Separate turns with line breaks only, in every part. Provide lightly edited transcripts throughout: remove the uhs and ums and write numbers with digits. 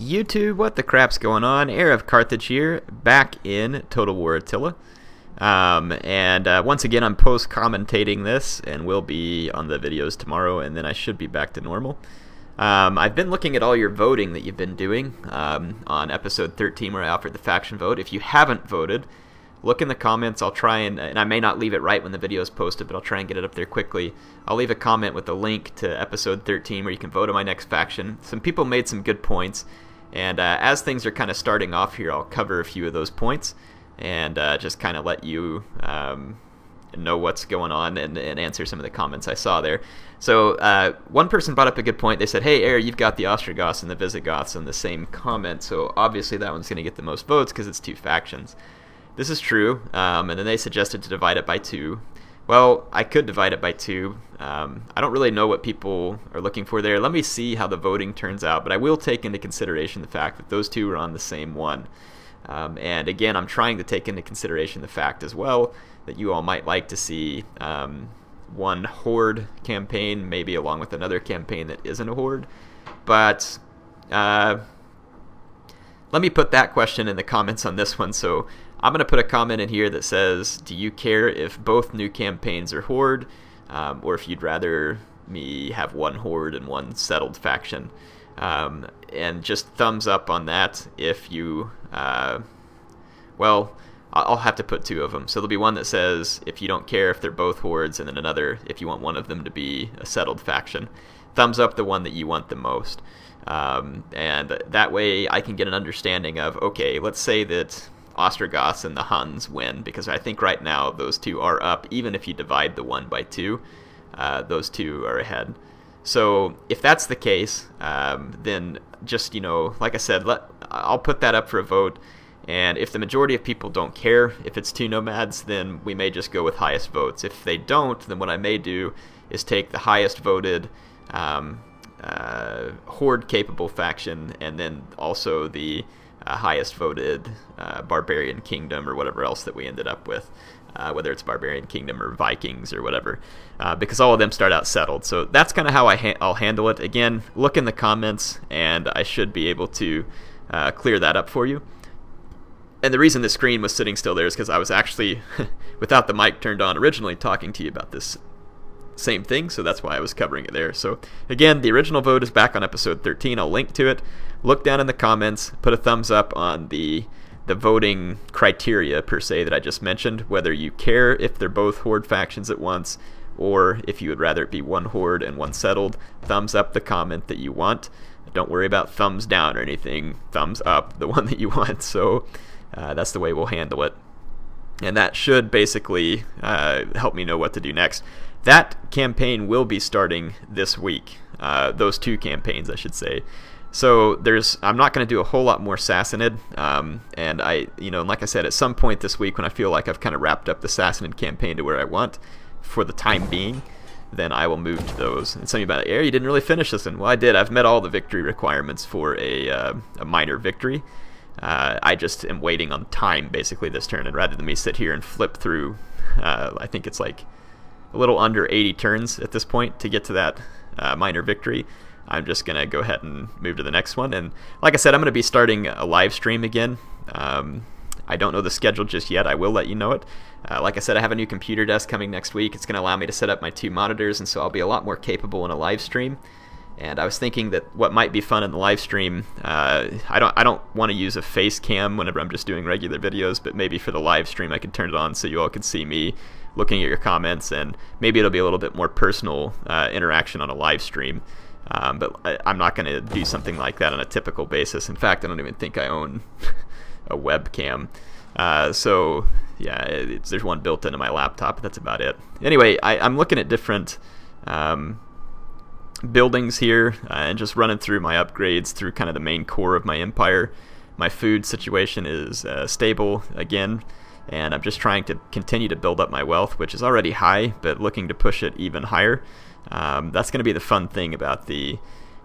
YouTube, what the crap's going on? HeirofCarthage here, back in Total War Attila. Once again, I'm post-commentating this, and will be on the videos tomorrow, and then I should be back to normal. I've been looking at all your voting that you've been doing on episode 13, where I offered the faction vote. If you haven't voted, look in the comments. I'll try and I may not leave it right when the video is posted, but I'll try and get it up there quickly. I'll leave a comment with a link to episode 13 where you can vote on my next faction. Some people made some good points, and as things are kind of starting off here, I'll cover a few of those points and just kind of let you know what's going on and answer some of the comments I saw there. So one person brought up a good point. They said, hey, Air, you've got the Ostrogoths and the Visigoths in the same comment, so obviously that one's going to get the most votes because it's two factions. This is true, and then they suggested to divide it by 2. Well, I could divide it by 2. I don't really know what people are looking for there. Let me see how the voting turns out, but I will take into consideration the fact that those two are on the same one. And again, I'm trying to take into consideration the fact as well that you all might like to see one horde campaign, maybe along with another campaign that isn't a horde. But let me put that question in the comments on this one. So I'm going to put a comment in here that says, do you care if both new campaigns are horde, or if you'd rather me have one horde and one settled faction? And just thumbs up on that if you, well, I'll have to put 2 of them. So there'll be one that says if you don't care if they're both hordes, and then another if you want one of them to be a settled faction. Thumbs up the one that you want the most. And that way I can get an understanding of, okay, let's say that Ostrogoths and the Huns win, because I think right now those two are up. Even if you divide the 1 by 2, those two are ahead. So if that's the case, then just, you know, like I said, I'll put that up for a vote. And if the majority of people don't care if it's 2 nomads, then we may just go with highest votes. If they don't, then what I may do is take the highest voted horde capable faction, and then also the highest voted barbarian kingdom, or whatever else that we ended up with, whether it's barbarian kingdom or Vikings or whatever, because all of them start out settled. So that's kind of how I'll handle it. Again, look in the comments and I should be able to clear that up for you. And the reason the screen was sitting still there is because I was actually, without the mic turned on, originally talking to you about this same thing, so that's why I was covering it there. So again, the original vote is back on episode 13. I'll link to it. Look down in the comments, put a thumbs up on the voting criteria per se that I just mentioned, whether you care if they're both horde factions at once, or if you would rather it be one horde and one settled. Thumbs up the comment that you want. Don't worry about thumbs down or anything. Thumbs up the one that you want. So that's the way we'll handle it. And that should basically help me know what to do next. That campaign will be starting this week. Those 2 campaigns, I should say. So I'm not going to do a whole lot more Sassanid. And you know, like I said, at some point this week when I feel like I've kind of wrapped up the Sassanid campaign to where I want for the time being, then I will move to those. And some of you about, Air, you didn't really finish this one. Well, I did. I've met all the victory requirements for a minor victory. I just am waiting on time basically this turn, and rather than me sit here and flip through, I think it's like a little under 80 turns at this point to get to that minor victory, I'm just going to go ahead and move to the next one. And like I said, I'm going to be starting a live stream again. I don't know the schedule just yet. I will let you know it. Like I said, I have a new computer desk coming next week. It's going to allow me to set up my 2 monitors, and so I'll be a lot more capable in a live stream. And I was thinking that what might be fun in the live stream, I don't want to use a face cam whenever I'm just doing regular videos, but maybe for the live stream I could turn it on so you all could see me looking at your comments, and maybe it'll be a little bit more personal interaction on a live stream. But I'm not going to do something like that on a typical basis. In fact, I don't even think I own a webcam. So yeah, there's one built into my laptop, but that's about it. Anyway, I'm looking at different buildings here and just running through my upgrades through kind of the main core of my empire. My food situation is stable again, and I'm just trying to continue to build up my wealth, which is already high, but looking to push it even higher. That's going to be the fun thing about the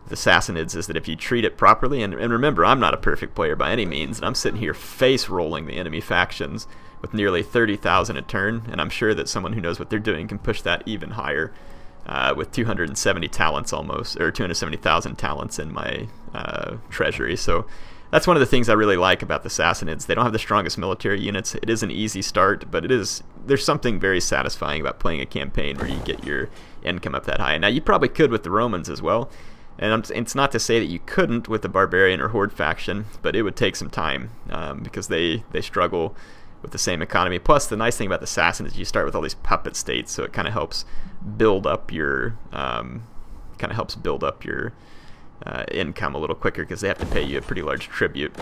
Sassanids, is that if you treat it properly, and remember, I'm not a perfect player by any means, and I'm sitting here face rolling the enemy factions with nearly 30,000 a turn, and I'm sure that someone who knows what they're doing can push that even higher. with 270 talents almost, or 270,000 talents in my treasury. So that's one of the things I really like about the Sassanids. They don't have the strongest military units. It is an easy start, but there's something very satisfying about playing a campaign where you get your income up that high. Now, you probably could with the Romans as well, and it's not to say that you couldn't with the Barbarian or Horde faction, but it would take some time because they struggle with the same economy. Plus, the nice thing about the Sassanids is you start with all these puppet states, so it kind of helps build up your income a little quicker because they have to pay you a pretty large tribute.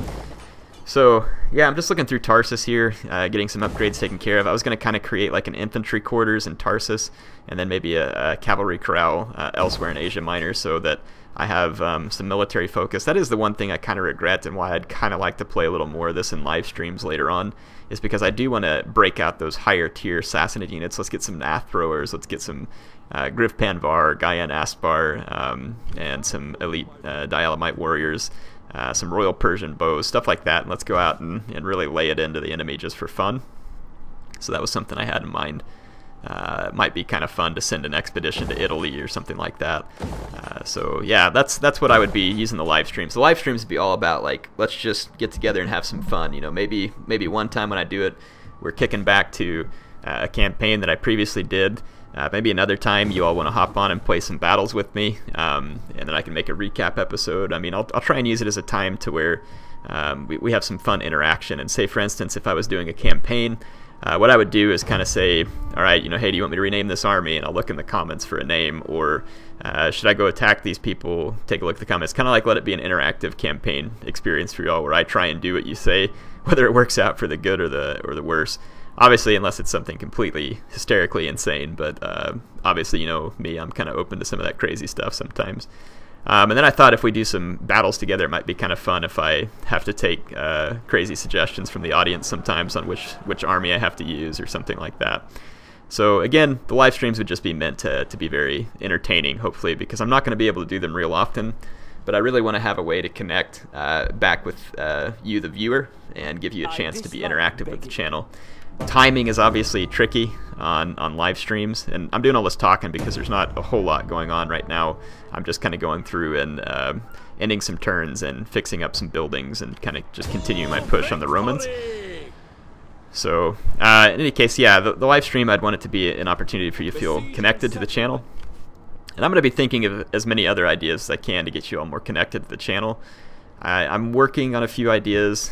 So yeah, I'm just looking through Tarsus here, getting some upgrades taken care of. I was going to kind of create like an infantry quarters in Tarsus, and then maybe a cavalry corral elsewhere in Asia Minor, so that I have some military focus. That is the one thing I kind of regret, and why I'd kind of like to play a little more of this in live streams later on, is because I do want to break out those higher tier Sassanid units. Let's get some Nath throwers, let's get some Griff Panvar, Gaian Aspar, and some elite Dialamite warriors, some Royal Persian bows, stuff like that, and let's go out and really lay it into the enemy just for fun. So that was something I had in mind. It might be kind of fun to send an expedition to Italy or something like that. So yeah, that's what I would be using the live streams. The live streams would be all about, like, let's just get together and have some fun. You know, maybe one time when I do it, we're kicking back to a campaign that I previously did. Maybe another time you all want to hop on and play some battles with me, and then I can make a recap episode. I mean, I'll try and use it as a time to where we have some fun interaction. And say, for instance, if I was doing a campaign, what I would do is kind of say, all right, you know, hey, do you want me to rename this army? And I'll look in the comments for a name. Or should I go attack these people? Take a look at the comments. Kind of like let it be an interactive campaign experience for y'all, where I try and do what you say, whether it works out for the good or the worse. Obviously, unless it's something completely hysterically insane, but obviously, you know me, I'm kind of open to some of that crazy stuff sometimes. And then I thought if we do some battles together, it might be kind of fun if I have to take crazy suggestions from the audience sometimes on which army I have to use or something like that. So again, the live streams would just be meant to be very entertaining, hopefully, because I'm not going to be able to do them real often. But I really want to have a way to connect back with you, the viewer, and give you a chance to be interactive with the channel. Timing is obviously tricky on live streams, and I'm doing all this talking because there's not a whole lot going on right now. I'm just kind of going through and ending some turns and fixing up some buildings and kind of just continuing my push on the Romans. So in any case, yeah, the live stream, I'd want it to be an opportunity for you to feel connected to the channel. And I'm going to be thinking of as many other ideas as I can to get you all more connected to the channel. I'm working on a few ideas.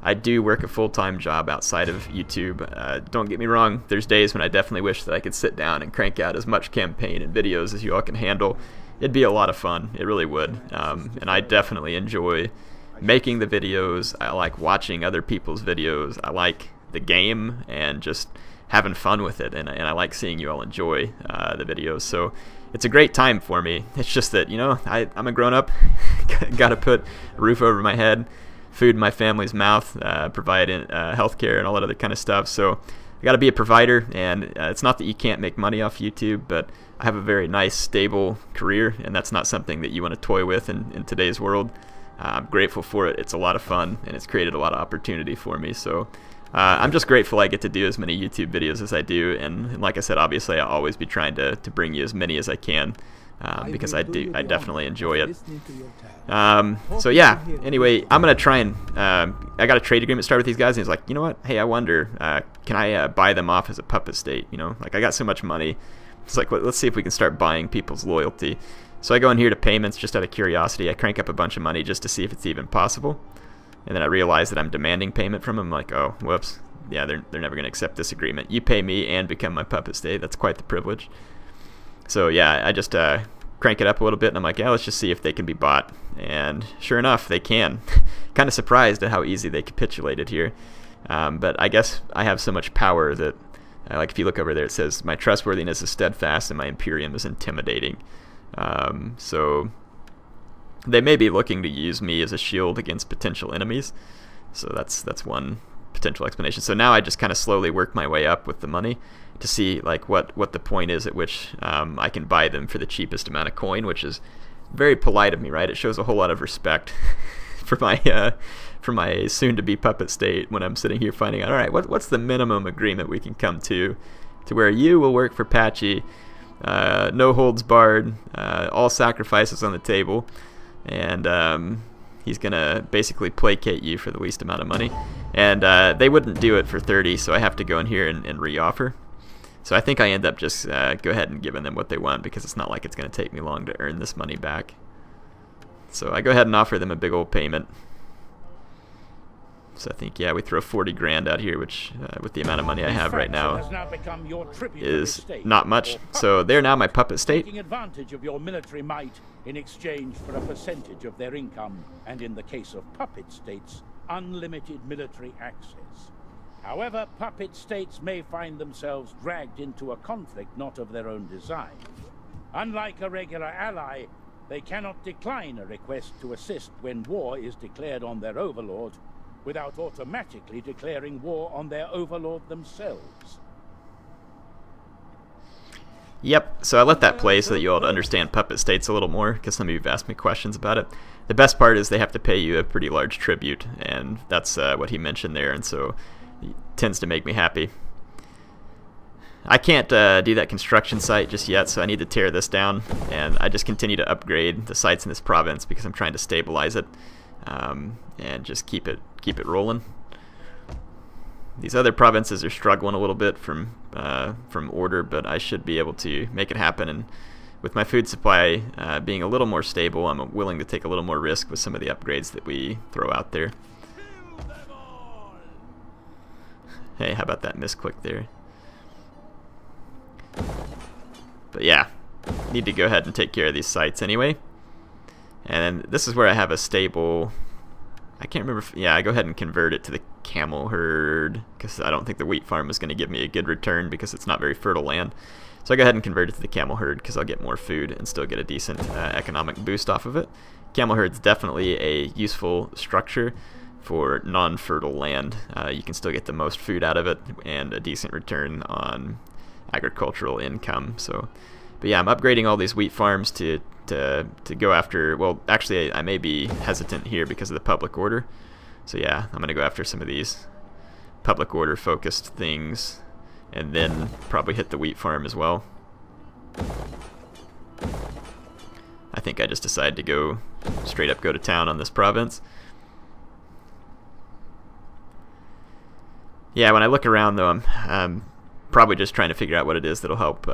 I do work a full-time job outside of YouTube. Don't get me wrong, there's days when I definitely wish that I could sit down and crank out as much campaign and videos as you all can handle. It'd be a lot of fun, it really would. And I definitely enjoy making the videos. I like watching other people's videos. I like the game and just having fun with it, and I like seeing you all enjoy the videos. So it's a great time for me. It's just that, you know, I'm a grown-up, got to put a roof over my head, food in my family's mouth, provide healthcare and all that other kind of stuff. So I got to be a provider, and it's not that you can't make money off YouTube, but I have a very nice, stable career, and that's not something that you want to toy with in today's world. I'm grateful for it. It's a lot of fun, and it's created a lot of opportunity for me. So I'm just grateful I get to do as many YouTube videos as I do, and like I said, obviously I'll always be trying to bring you as many as I can, because I definitely enjoy it. So yeah, anyway, I'm gonna try and I got a trade agreement started with these guys, and he's like, you know what, hey, I wonder, can I buy them off as a puppet state? You know, like, I got so much money, it's like, let's see if we can start buying people's loyalty. So I go in here to payments just out of curiosity. I crank up a bunch of money just to see if it's even possible. And then I realize that I'm demanding payment from them. I'm like, oh, whoops. Yeah, they're never going to accept this agreement. You pay me and become my puppet state. That's quite the privilege. So yeah, I just crank it up a little bit, and I'm like, yeah, let's just see if they can be bought. And sure enough, they can. Kind of surprised at how easy they capitulated here. But I guess I have so much power that, like, if you look over there, it says, my trustworthiness is steadfast and my imperium is intimidating. So they may be looking to use me as a shield against potential enemies. So that's one potential explanation. So now I just kind of slowly work my way up with the money to see, like, what the point is at which I can buy them for the cheapest amount of coin, which is very polite of me, right? It shows a whole lot of respect for my soon-to-be puppet state when I'm sitting here finding out, all right, what's the minimum agreement we can come to where you will work for Patchy, no holds barred, all sacrifices on the table, and he's gonna basically placate you for the least amount of money. And they wouldn't do it for 30, so I have to go in here and re-offer. So I think I end up just go ahead and giving them what they want, because it's not like it's going to take me long to earn this money back. So I go ahead and offer them a big old payment. So I think, yeah, we throw 40 grand out here, which with the amount of money I have right now is not much. So they're now my puppet state.
Taking advantage of your military might in exchange for a percentage of their income, and in the case of puppet states, unlimited military access. However, puppet states may find themselves dragged into a conflict not of their own design. Unlike a regular ally, they cannot decline a request to assist when war is declared on their overlord, without automatically declaring war on their overlord themselves.
Yep, so I let that play so that you all understand puppet states a little more, because some of you have asked me questions about it. The best part is they have to pay you a pretty large tribute, and that's what he mentioned there, and so it tends to make me happy. I can't do that construction site just yet, so I need to tear this down, and I just continue to upgrade the sites in this province because I'm trying to stabilize it and just keep it rolling. These other provinces are struggling a little bit from order, but I should be able to make it happen. And with my food supply being a little more stable, I'm willing to take a little more risk with some of the upgrades that we throw out there. Hey, how about that misclick there? But yeah, need to go ahead and take care of these sites anyway. And this is where I have a stable. I can't remember if, yeah, I go ahead and convert it to the camel herd, because I don't think the wheat farm is going to give me a good return because it's not very fertile land. So I go ahead and convert it to the camel herd because I'll get more food and still get a decent economic boost off of it. Camel herd's definitely a useful structure for non-fertile land. You can still get the most food out of it and a decent return on agricultural income. So, but yeah, I'm upgrading all these wheat farms to go after. Well, actually, I may be hesitant here because of the public order. So yeah, I'm gonna go after some of these public order focused things, and then probably hit the wheat farm as well. I think I just decided to go straight up, go to town on this province. Yeah, when I look around though, I'm probably just trying to figure out what it is that'll help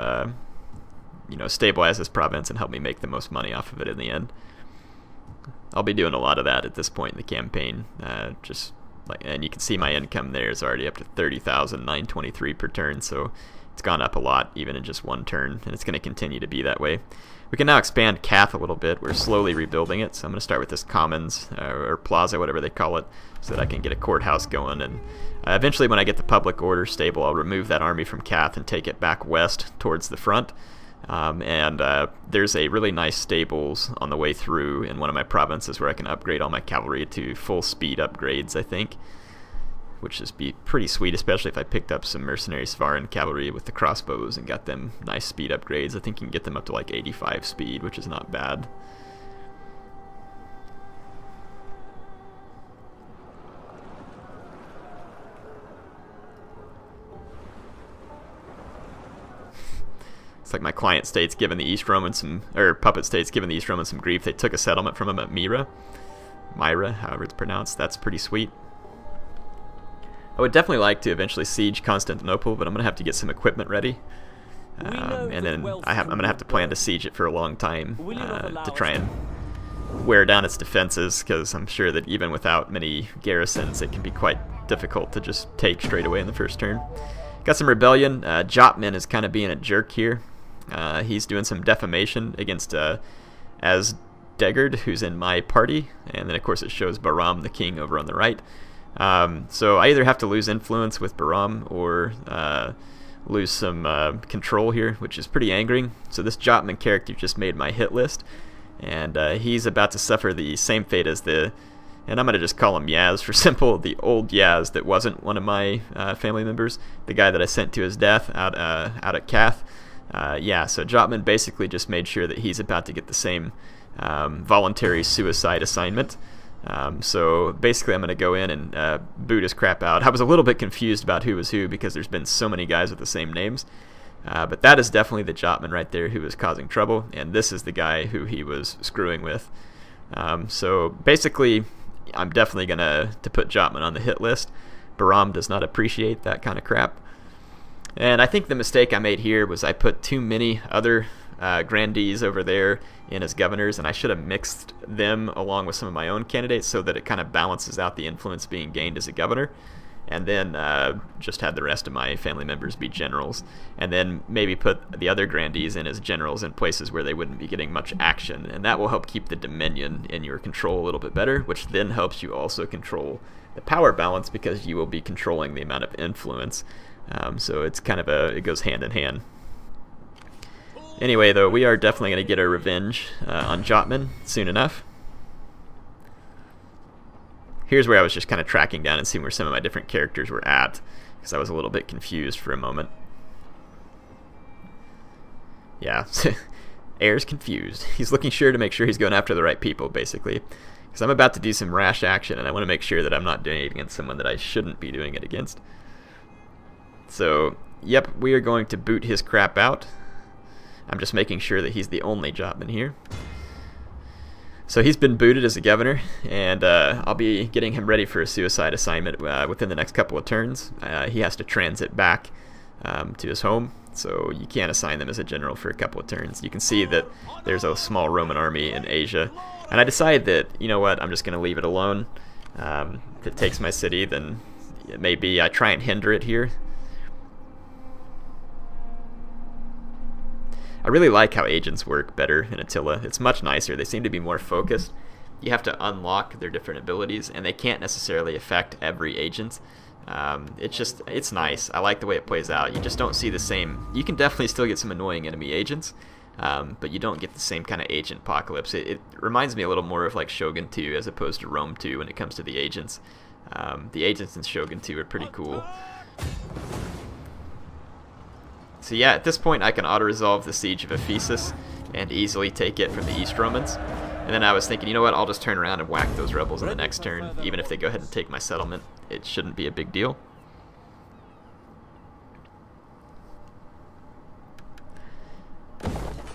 you know, stabilize this province and help me make the most money off of it in the end. I'll be doing a lot of that at this point in the campaign. Just like, and you can see my income there is already up to 30,923 per turn, so it's gone up a lot even in just one turn, and it's going to continue to be that way. We can now expand Cath a little bit. We're slowly rebuilding it, so I'm going to start with this commons or plaza, whatever they call it, so that I can get a courthouse going. And eventually, when I get the public order stable, I'll remove that army from Cath and take it back west towards the front. There's a really nice stables on the way through in one of my provinces where I can upgrade all my cavalry to full speed upgrades, I think, which is be pretty sweet, especially if I picked up some mercenary Svaran cavalry with the crossbows and got them nice speed upgrades. I think you can get them up to like 85 speed, which is not bad. It's like my client state's giving the East Romans some, or puppet state's giving the East Romans some grief. They took a settlement from them at Myra, however it's pronounced. That's pretty sweet. I would definitely like to eventually siege Constantinople, but I'm gonna have to get some equipment ready, and then I'm gonna have to plan to siege it for a long time to try and wear down its defenses, because I'm sure that even without many garrisons, it can be quite difficult to just take straight away in the first turn. Got some rebellion. Jotman is kind of being a jerk here. He's doing some defamation against Asdegard, who's in my party, and then of course it shows Bahram the king over on the right. So I either have to lose influence with Bahram or lose some control here, which is pretty angering. So this Jotman character just made my hit list, and he's about to suffer the same fate as the, and I'm going to just call him Yaz for simple, the old Yaz that wasn't one of my family members, the guy that I sent to his death out at Cath. Yeah, so Jotman basically just made sure that he's about to get the same voluntary suicide assignment. So basically I'm going to go in and boot his crap out. I was a little bit confused about who was who because there's been so many guys with the same names. But that is definitely the Jotman right there who was causing trouble, and this is the guy who he was screwing with. So basically, I'm definitely going to put Jotman on the hit list. Bahram does not appreciate that kind of crap. And I think the mistake I made here was I put too many other grandees over there in as governors, and I should have mixed them along with some of my own candidates so that it kind of balances out the influence being gained as a governor, and then just had the rest of my family members be generals, and then maybe put the other grandees in as generals in places where they wouldn't be getting much action, and that will help keep the dominion in your control a little bit better, which then helps you also control the power balance because you will be controlling the amount of influence. So it's kind of it goes hand in hand. Anyway, though, we are definitely going to get our revenge on Jotman soon enough. Here's where I was just kind of tracking down and seeing where some of my different characters were at, because I was a little bit confused for a moment. Yeah, Heir's confused. He's looking sure to make sure he's going after the right people, basically. Because I'm about to do some rash action, and I want to make sure that I'm not doing it against someone that I shouldn't be doing it against. So, yep, we are going to boot his crap out. I'm just making sure that he's the only Jotman here. So he's been booted as a governor, and I'll be getting him ready for a suicide assignment within the next couple of turns. He has to transit back to his home, so you can't assign them as a general for a couple of turns. You can see that there's a small Roman army in Asia, and I decided that, you know what, I'm just going to leave it alone. If it takes my city, then maybe I try and hinder it here. I really like how agents work better in Attila. It's much nicer. They seem to be more focused. You have to unlock their different abilities, and they can't necessarily affect every agent. It's nice. I like the way it plays out. You just don't see the same. You can definitely still get some annoying enemy agents, but you don't get the same kind of agent apocalypse. It reminds me a little more of like Shogun 2 as opposed to Rome 2 when it comes to the agents. The agents in Shogun 2 are pretty cool. So yeah, at this point I can auto-resolve the siege of Ephesus and easily take it from the East Romans. And then I was thinking, you know what, I'll just turn around and whack those rebels in the next turn. Even if they go ahead and take my settlement, it shouldn't be a big deal.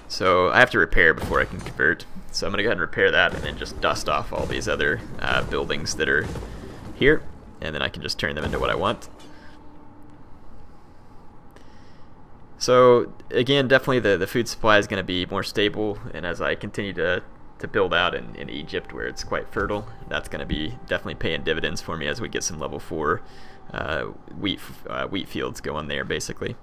So I have to repair before I can convert. So I'm going to go ahead and repair that and then just dust off all these other buildings that are here. And then I can just turn them into what I want. So again, definitely the food supply is going to be more stable, and as I continue to build out in Egypt where it's quite fertile, that's going to be definitely paying dividends for me as we get some level 4 wheat fields going there, basically.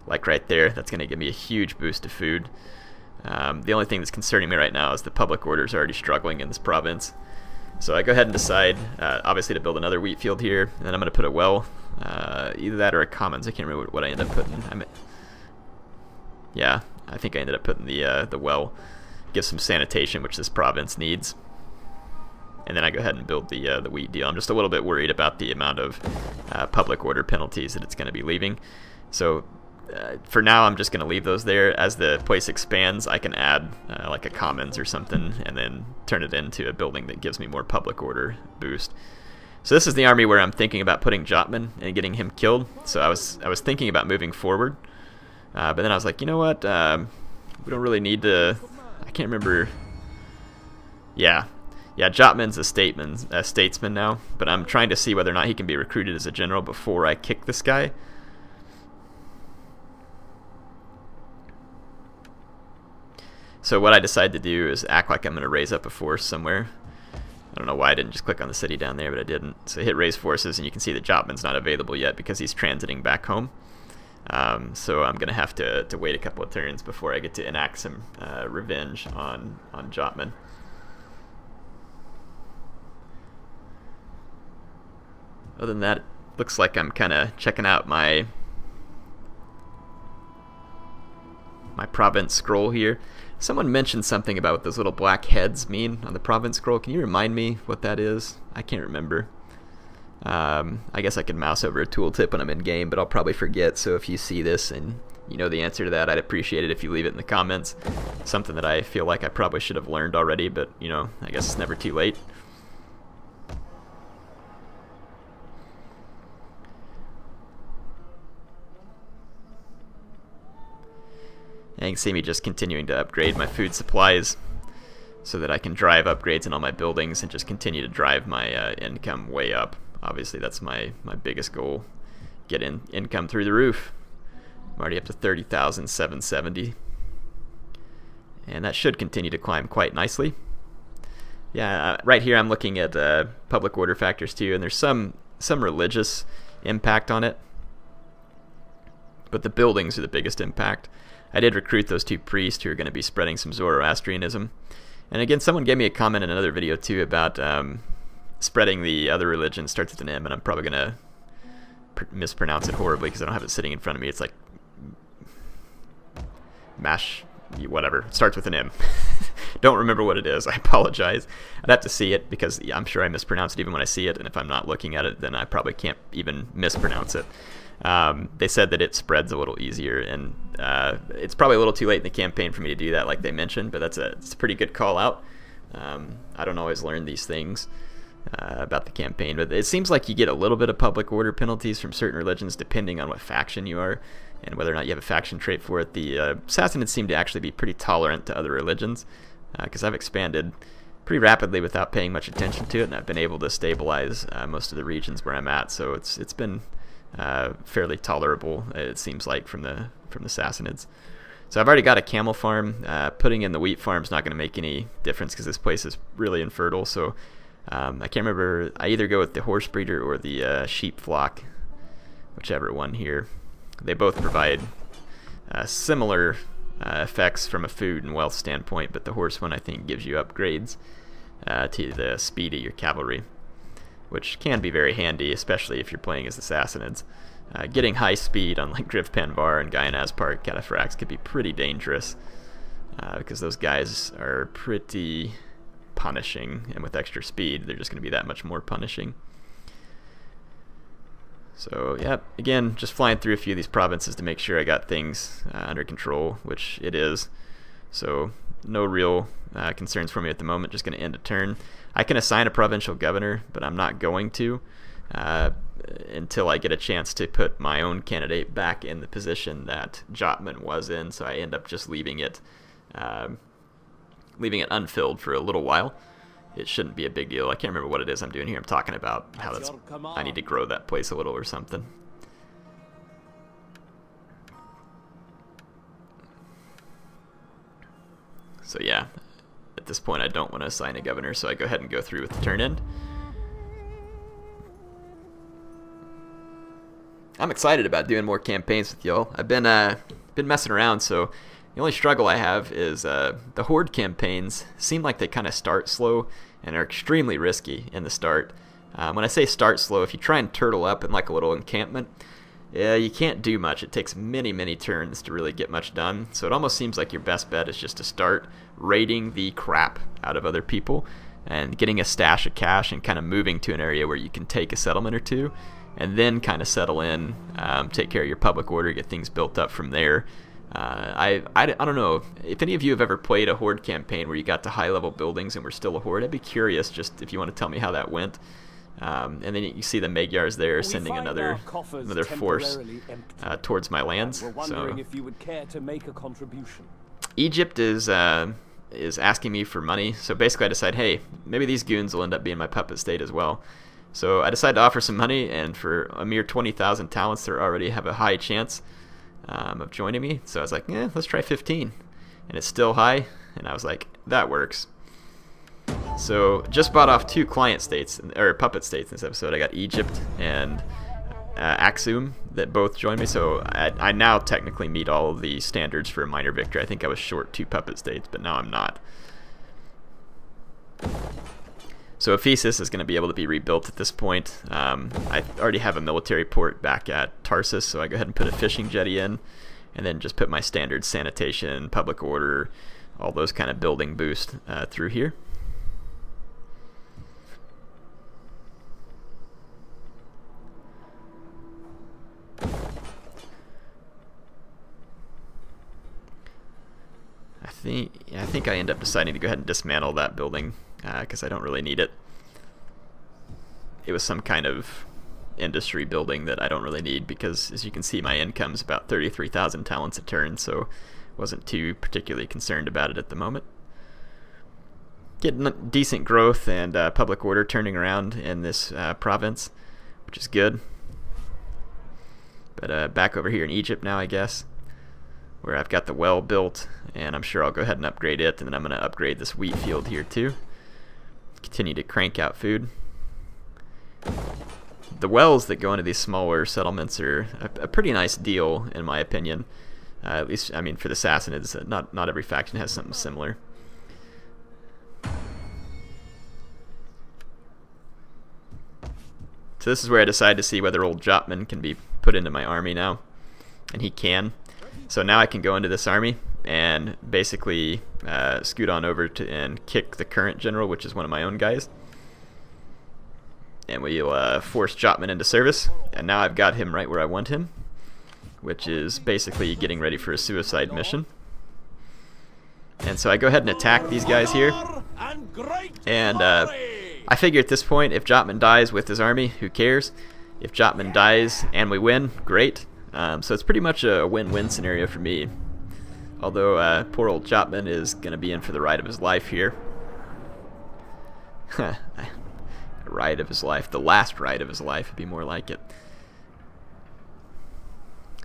Like right there, that's going to give me a huge boost of food. The only thing that's concerning me right now is the public order is already struggling in this province. So I go ahead and decide, obviously, to build another wheat field here, and then I'm going to put a well. Either that or a commons. I can't remember what I ended up putting. Yeah, I think I ended up putting the well. Give some sanitation, which this province needs. And then I go ahead and build the wheat deal. I'm just a little bit worried about the amount of public order penalties that it's going to be leaving. So for now, I'm just going to leave those there. As the place expands, I can add like a commons or something, and then turn it into a building that gives me more public order boost. So this is the army where I'm thinking about putting Jotman and getting him killed. So I was thinking about moving forward, but then I was like, you know what? We don't really need to. I can't remember. Yeah, Jotman's a statesman now, but I'm trying to see whether or not he can be recruited as a general before I kick this guy. So what I decided to do is act like I'm going to raise up a force somewhere. I don't know why I didn't just click on the city down there, but I didn't. So hit raise forces, and you can see that Jotman's not available yet because he's transiting back home. So I'm going to have to wait a couple of turns before I get to enact some revenge on Jotman. Other than that, it looks like I'm kind of checking out my province scroll here. Someone mentioned something about what those little black heads mean on the province scroll. Can you remind me what that is? I can't remember. I guess I could mouse over a tooltip when I'm in game, but I'll probably forget. So if you see this and you know the answer to that, I'd appreciate it if you leave it in the comments. Something that I feel like I probably should have learned already, but you know, I guess it's never too late. And you can see me just continuing to upgrade my food supplies so that I can drive upgrades in all my buildings and just continue to drive my income way up. Obviously, that's my biggest goal. Get income through the roof. I'm already up to 30,770. And that should continue to climb quite nicely. Yeah, right here I'm looking at public order factors too, and there's some religious impact on it. But the buildings are the biggest impact. I did recruit those 2 priests who are going to be spreading some Zoroastrianism. And again, someone gave me a comment in another video too about spreading the other religion, starts with an M, and I'm probably going to mispronounce it horribly because I don't have it sitting in front of me. It's like mash, whatever. It starts with an M. Don't remember what it is. I apologize. I'd have to see it because I'm sure I mispronounce it even when I see it, and if I'm not looking at it, then I probably can't even mispronounce it. They said that it spreads a little easier, and it's probably a little too late in the campaign for me to do that like they mentioned, but it's a pretty good call out. I don't always learn these things about the campaign, but it seems like you get a little bit of public order penalties from certain religions depending on what faction you are and whether or not you have a faction trait for it. The Sassanids seem to actually be pretty tolerant to other religions because I've expanded pretty rapidly without paying much attention to it, and I've been able to stabilize most of the regions where I'm at, so it's been fairly tolerable, it seems like, from the Sassanids. So I've already got a camel farm. Putting in the wheat farm is not going to make any difference because this place is really infertile. So I can't remember. I either go with the horse breeder or the sheep flock, whichever one here. They both provide similar effects from a food and wealth standpoint, but the horse one I think gives you upgrades to the speed of your cavalry, which can be very handy, especially if you're playing as the Sassanids. Getting high speed on like Griff Panvar and Gaianazpar Cataphracts could be pretty dangerous because those guys are pretty punishing, and with extra speed they're just going to be that much more punishing. So yeah, again, just flying through a few of these provinces to make sure I got things under control, which it is. So no real concerns for me at the moment. Just going to end a turn. I can assign a provincial governor, but I'm not going to until I get a chance to put my own candidate back in the position that Jotman was in. So I end up just leaving it unfilled for a little while. It shouldn't be a big deal. I can't remember what it is I'm doing here. I'm talking about how I need to grow that place a little or something. So yeah, at this point I don't want to assign a governor, so I go ahead and go through with the turn end. I'm excited about doing more campaigns with y'all. I've been messing around, so the only struggle I have is the horde campaigns seem like they kind of start slow and are extremely risky in the start. When I say start slow, if you try and turtle up in like a little encampment, you can't do much. It takes many turns to really get much done. So it almost seems like your best bet is just to start raiding the crap out of other people and getting a stash of cash and kind of moving to an area where you can take a settlement or two and then kind of settle in, take care of your public order, get things built up from there. I don't know if any of you have ever played a horde campaign where you got to high level buildings and were still a horde. I'd be curious just if you want to tell me how that went. And then you see the Magyars there sending another force towards my lands. So
if you would care to make a contribution.
Egypt is asking me for money. So basically I decide, hey, maybe these goons will end up being my puppet state as well. So I decided to offer some money, and for a mere 20,000 talents, they already have a high chance of joining me. So I was like, yeah, let's try 15. And it's still high, and I was like, that works. So just bought off 2 client states, or puppet states in this episode. I got Egypt and Aksum that both joined me. So I now technically meet all of the standards for a minor victory. I think I was short 2 puppet states, but now I'm not. So Ephesus is going to be able to be rebuilt at this point. I already have a military port back at Tarsus, so I go ahead and put a fishing jetty in, and then just put my standard sanitation, public order, all those kind of building boost through here. I think I end up deciding to go ahead and dismantle that building because I don't really need it. It was some kind of industry building that I don't really need because, as you can see, my income's about 33,000 talents a turn, so wasn't too particularly concerned about it at the moment. Getting decent growth and public order turning around in this province, which is good. But back over here in Egypt now, I guess, where I've got the well built, and I'm sure I'll go ahead and upgrade it, and then I'm going to upgrade this wheat field here too. Continue to crank out food. The wells that go into these smaller settlements are a pretty nice deal, in my opinion. At least, I mean, for the Sassanids, not every faction has something similar. So this is where I decide to see whether old Jotman can be put into my army now, and he can. So now I can go into this army and basically scoot on over to and kick the current general, which is one of my own guys. And we'll force Jotman into service, and now I've got him right where I want him, which is basically getting ready for a suicide mission. And so I go ahead and attack these guys here, and I figure at this point, if Jotman dies with his army, who cares? If Jotman dies and we win, great. So it's pretty much a win-win scenario for me. Although poor old Jotman is going to be in for the ride of his life here. Ride of his life. The last ride of his life would be more like it.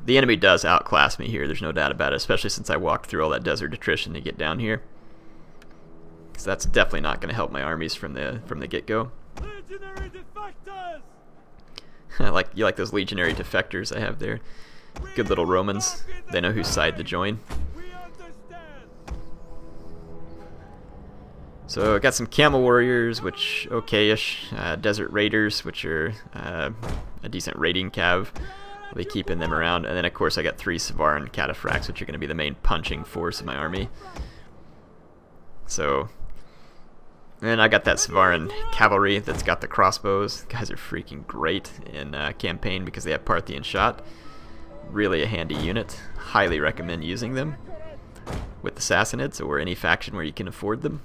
The enemy does outclass me here, there's no doubt about it, especially since I walked through all that desert attrition to get down here. So that's definitely not going to help my armies from the get-go.
Legionary defectors!
You like those legionary defectors I have there. Good little Romans. They know whose side to join. So I got some camel warriors, which okay-ish. Desert raiders, which are a decent raiding cav. I'll be keeping them around. And then of course I got 3 Savaran cataphracts, which are going to be the main punching force of my army. So, and I got that Savaran cavalry that's got the crossbows. Guys are freaking great in campaign because they have Parthian shot. Really a handy unit. Highly recommend using them with the Sassanids or any faction where you can afford them.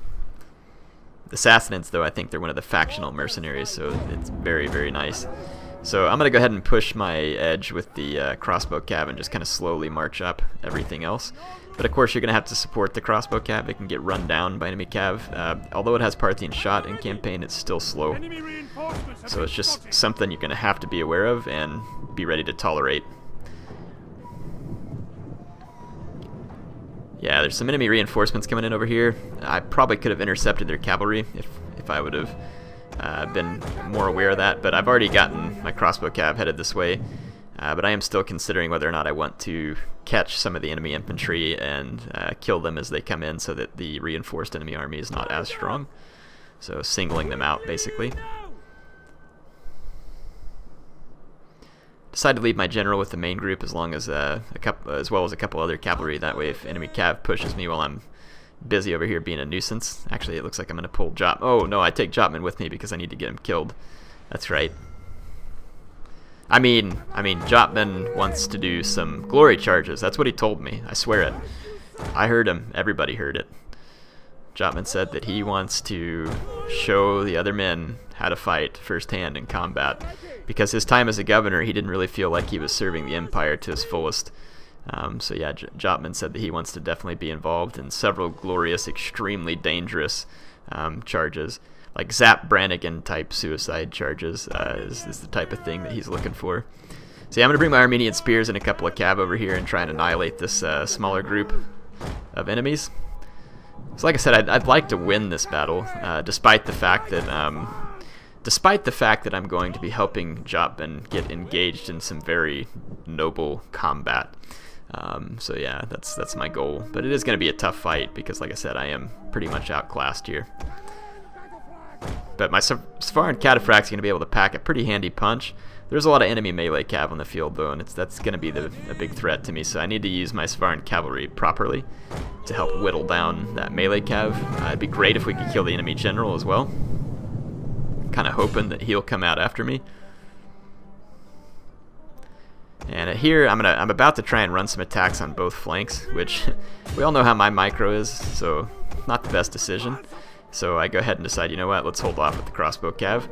The Sassanids, though, I think they're one of the factional mercenaries, so it's very, very nice. So I'm going to go ahead and push my edge with the crossbow cav and just kind of slowly march up everything else. But of course you're going to have to support the crossbow cav. It can get run down by enemy cav. Although it has Parthian shot in campaign, it's still slow. So it's just something you're going to have to be aware of and be ready to tolerate. Yeah, there's some enemy reinforcements coming in over here. I probably could have intercepted their cavalry if I would have been more aware of that, but I've already gotten my crossbow cav headed this way. But I am still considering whether or not I want to catch some of the enemy infantry and kill them as they come in so that the reinforced enemy army is not as strong. So singling them out, basically. Decided to leave my general with the main group as long as as well as a couple other cavalry. That way, if enemy cav pushes me while I'm busy over here being a nuisance. Actually, it looks like I'm going to pull Jotman. Oh no, I take Jotman with me because I need to get him killed. That's right. I mean, Jotman wants to do some glory charges. That's what he told me. I swear it. I heard him. Everybody heard it. Jotman said that he wants to show the other men how to fight firsthand in combat. Because his time as a governor, he didn't really feel like he was serving the empire to his fullest. So yeah, Jotman said that he wants to definitely be involved in several glorious, extremely dangerous charges. Like Zap Brannigan type suicide charges is the type of thing that he's looking for. So yeah, I'm going to bring my Armenian spears and a couple of cav over here and try and annihilate this smaller group of enemies. So like I said, I'd like to win this battle, despite the fact that I'm going to be helping Jotman get engaged in some very noble combat. So yeah, that's my goal. But it is going to be a tough fight because, like I said, I am pretty much outclassed here. But my Savaran cataphracts are going to be able to pack a pretty handy punch. There's a lot of enemy melee cav on the field, though, and that's going to be a big threat to me. So I need to use my Savaran cavalry properly to help whittle down that melee cav. It'd be great if we could kill the enemy general as well. Kind of hoping that he'll come out after me. And here I'm about to try and run some attacks on both flanks, which we all know how my micro is, so not the best decision. So I go ahead and decide, you know what, let's hold off with the crossbow cav,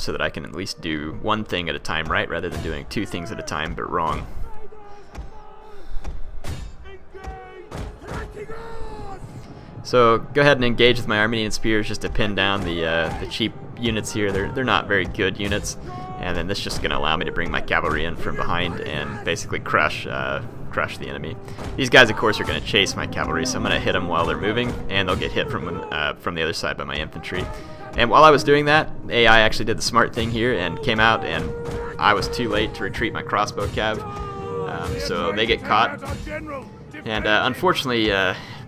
so that I can at least do one thing at a time right, rather than doing 2 things at a time but wrong. So go ahead and engage with my Armenian spears just to pin down the cheap units here. They're not very good units, and then this is just going to allow me to bring my cavalry in from behind and basically crush the enemy. These guys, of course, are going to chase my cavalry, so I'm going to hit them while they're moving, and they'll get hit from the other side by my infantry. And while I was doing that, AI actually did the smart thing here and came out, and I was too late to retreat my crossbow cav, so they get caught. And unfortunately,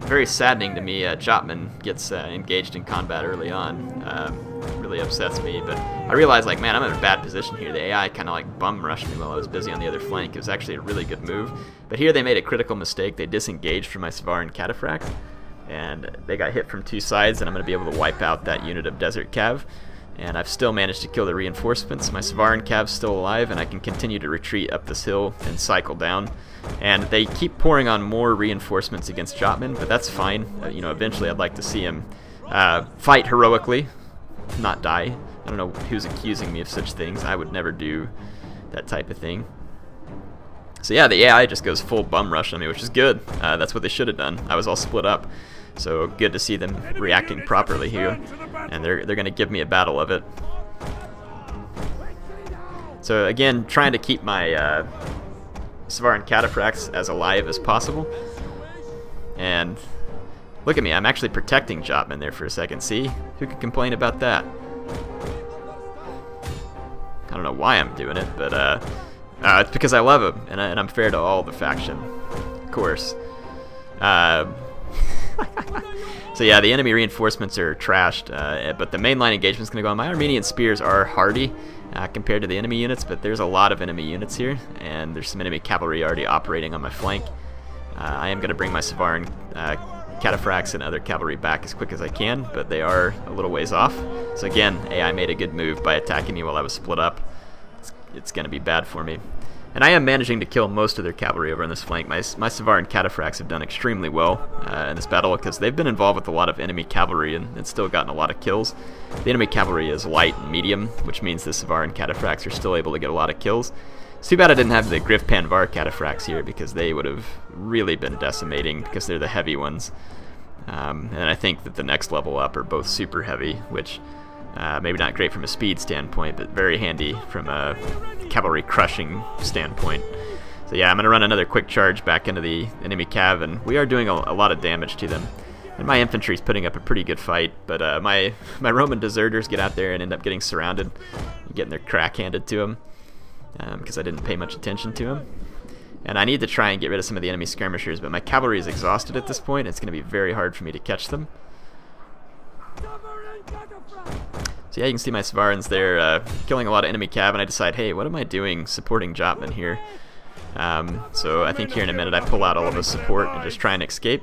very saddening to me, Jotman gets engaged in combat early on. Really upsets me, but I realized, like, man, I'm in a bad position here. The AI kind of like bum rushed me while I was busy on the other flank. It was actually a really good move, but here they made a critical mistake. They disengaged from my Savaran cataphracts, and they got hit from two sides, and I'm going to be able to wipe out that unit of Desert Cav. And I've still managed to kill the reinforcements. My Savaran Cav's still alive, and I can continue to retreat up this hill and cycle down. And they keep pouring on more reinforcements against Jotman, but that's fine. You know, eventually I'd like to see him fight heroically, not die. I don't know who's accusing me of such things. I would never do that type of thing. So yeah, the AI just goes full bum rush on me, which is good. That's what they should have done. I was all split up. So good to see them reacting properly here, and they're going to give me a battle of it. So again, trying to keep my Savaran cataphracts as alive as possible. And look at me, I'm actually protecting Jotman there for a second. See? Who could complain about that? I don't know why I'm doing it, but it's because I love him, and I'm fair to all the faction, of course. So yeah, the enemy reinforcements are trashed, but the mainline engagement's going to go on. My Armenian spears are hardy compared to the enemy units, but there's a lot of enemy units here, and there's some enemy cavalry already operating on my flank. I am going to bring my Savaran cataphracts and other cavalry back as quick as I can, but they are a little ways off. So again, AI made a good move by attacking me while I was split up. It's going to be bad for me. And I am managing to kill most of their cavalry over on this flank. My Savaran cataphracts have done extremely well in this battle because they've been involved with a lot of enemy cavalry and still gotten a lot of kills. The enemy cavalry is light and medium, which means the Savaran cataphracts are still able to get a lot of kills. It's too bad I didn't have the Griff Panvar cataphracts here because they would have really been decimating because they're the heavy ones. And I think that the next level up are both super heavy, which maybe not great from a speed standpoint, but very handy from a cavalry crushing standpoint. So yeah, I'm going to run another quick charge back into the enemy cav, and we are doing a lot of damage to them. And my infantry's putting up a pretty good fight, but my Roman deserters get out there and end up getting surrounded, getting their crack handed to them, because I didn't pay much attention to them. And I need to try and get rid of some of the enemy skirmishers, but my cavalry is exhausted at this point. It's going to be very hard for me to catch them. So yeah, you can see my Savarans there killing a lot of enemy cav, and I decide, hey, what am I doing supporting Jotman here? So I think here in a minute I pull out all of the support and just try and escape.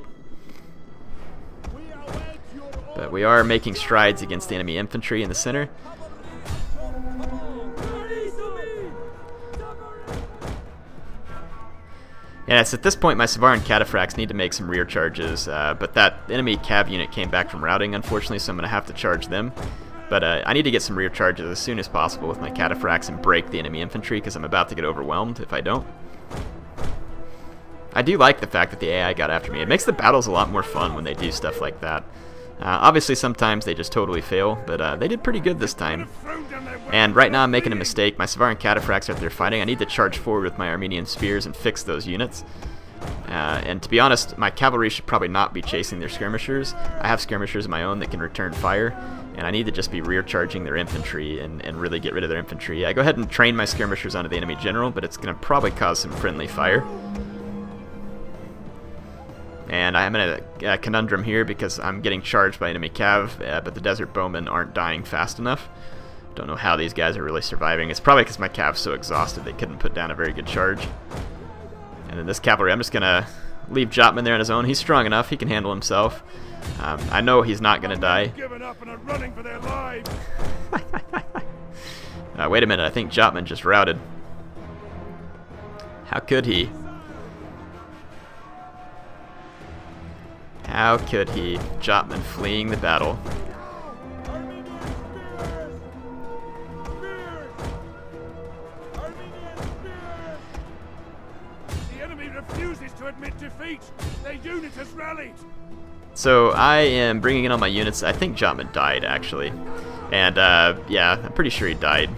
But we are making strides against the enemy infantry in the center. And it's at this point my Savaran cataphracts need to make some rear charges, but that enemy cav unit came back from routing, unfortunately, so I'm going to have to charge them. But I need to get some rear charges as soon as possible with my cataphracts and break the enemy infantry because I'm about to get overwhelmed if I don't. I do like the fact that the AI got after me. It makes the battles a lot more fun when they do stuff like that. Obviously sometimes they just totally fail, but they did pretty good this time. And right now I'm making a mistake. My Savaran cataphracts are out there fighting. I need to charge forward with my Armenian spears and fix those units. And to be honest, my cavalry should probably not be chasing their skirmishers. I have skirmishers of my own that can return fire, and I need to just be rear charging their infantry and really get rid of their infantry. I go ahead and train my skirmishers onto the enemy general, but it's going to probably cause some friendly fire. And I'm in a conundrum here because I'm getting charged by enemy cav, but the desert bowmen aren't dying fast enough. Don't know how these guys are really surviving. It's probably because my cav's so exhausted they couldn't put down a very good charge. And then this cavalry, I'm just going to leave Jotman there on his own. He's strong enough. He can handle himself. I know he's not going to die. Wait a minute. I think Jotman just routed. How could he? How could he? Jotman fleeing the battle.
enemy refuses to admit defeat. Their unit has rallied.
So I am bringing in all my units. I think Jotman died, actually. And, yeah, I'm pretty sure he died.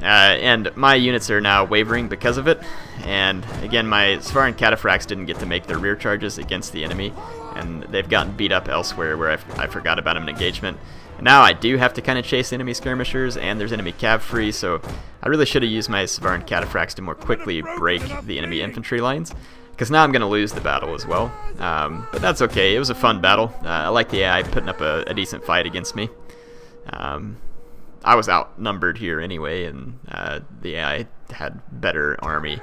And my units are now wavering because of it. And, again, my Svaran Cataphracts didn't get to make their rear charges against the enemy. And they've gotten beat up elsewhere where I forgot about them in engagement. And now I do have to kind of chase enemy skirmishers, and there's enemy cav free, so I really should have used my Svaran Cataphracts to more quickly break the enemy infantry lines. Because now I'm going to lose the battle as well. But that's okay. It was a fun battle. I like the AI putting up a decent fight against me. I was outnumbered here anyway, and the AI had better army.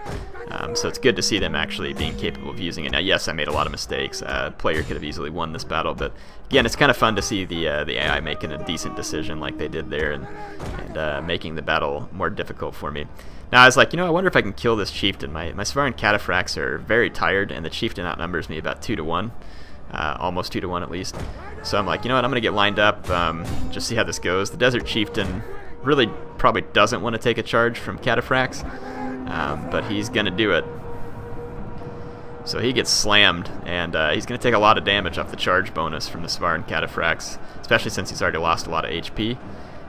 So it's good to see them actually being capable of using it. Now, yes, I made a lot of mistakes. Player could have easily won this battle, but again, it's kind of fun to see the AI making a decent decision like they did there, and making the battle more difficult for me. Now, I was like, you know, I wonder if I can kill this chieftain. My Svaran Cataphracts are very tired, and the chieftain outnumbers me about 2 to 1. Almost 2 to 1 at least. So I'm like, you know what, I'm going to get lined up, just see how this goes. The Desert Chieftain really probably doesn't want to take a charge from Cataphracts, but he's going to do it. So he gets slammed, and he's going to take a lot of damage off the charge bonus from the Svaran Cataphracts, especially since he's already lost a lot of HP.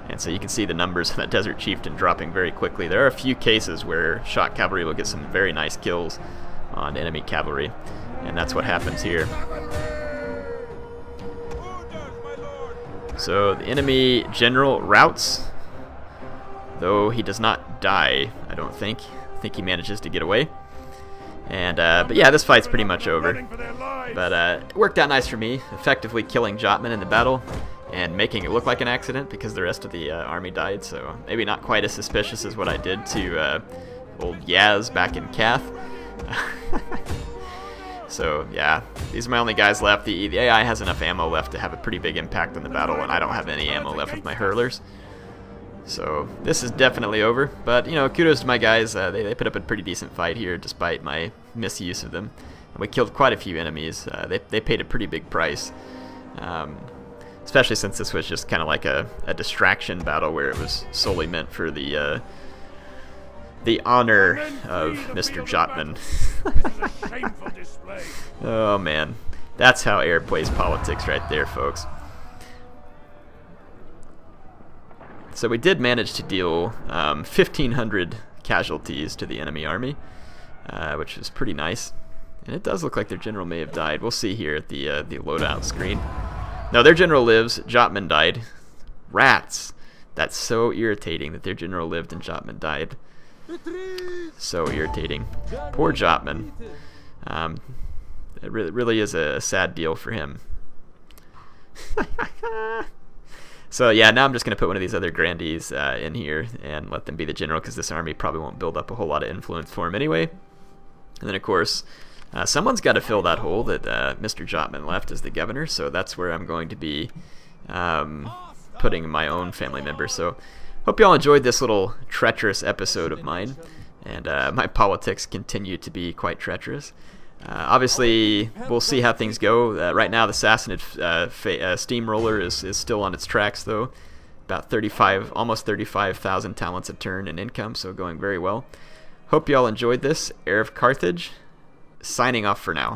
And so you can see the numbers of that Desert Chieftain dropping very quickly. There are a few cases where Shock Cavalry will get some very nice kills on enemy cavalry, and that's what happens here. So the enemy general routs, though he does not die, I don't think. I think he manages to get away. And but yeah, this fight's pretty much over. But it worked out nice for me, effectively killing Jotman in the battle and making it look like an accident because the rest of the army died. So maybe not quite as suspicious as what I did to old Yaz back in Kath. So yeah, these are my only guys left. The AI has enough ammo left to have a pretty big impact on the battle, and I don't have any ammo left with my hurlers. So this is definitely over, but you know, kudos to my guys. They put up a pretty decent fight here despite my misuse of them. And we killed quite a few enemies. They paid a pretty big price, especially since this was just kind of like a distraction battle where it was solely meant for the honor of Mr. Jotman. Oh man, that's how air plays politics right there, folks. So we did manage to deal 1,500 casualties to the enemy army, which is pretty nice. And it does look like their general may have died. We'll see here at the loadout screen. No, their general lives. Jotman died. Rats! That's so irritating that their general lived and Jotman died. So irritating. Poor Jotman. It really is a sad deal for him. So yeah, now I'm just going to put one of these other grandees in here and let them be the general, because this army probably won't build up a whole lot of influence for him anyway. And then of course, someone's got to fill that hole that Mr. Jotman left as the governor, so that's where I'm going to be putting my own family member. So hope you all enjoyed this little treacherous episode of mine, and my politics continue to be quite treacherous. Obviously, we'll see how things go. Right now, the Sassanid steamroller is still on its tracks, though. About almost 35,000 talents a turn in income, so going very well. Hope you all enjoyed this. HeirofCarthage, signing off for now.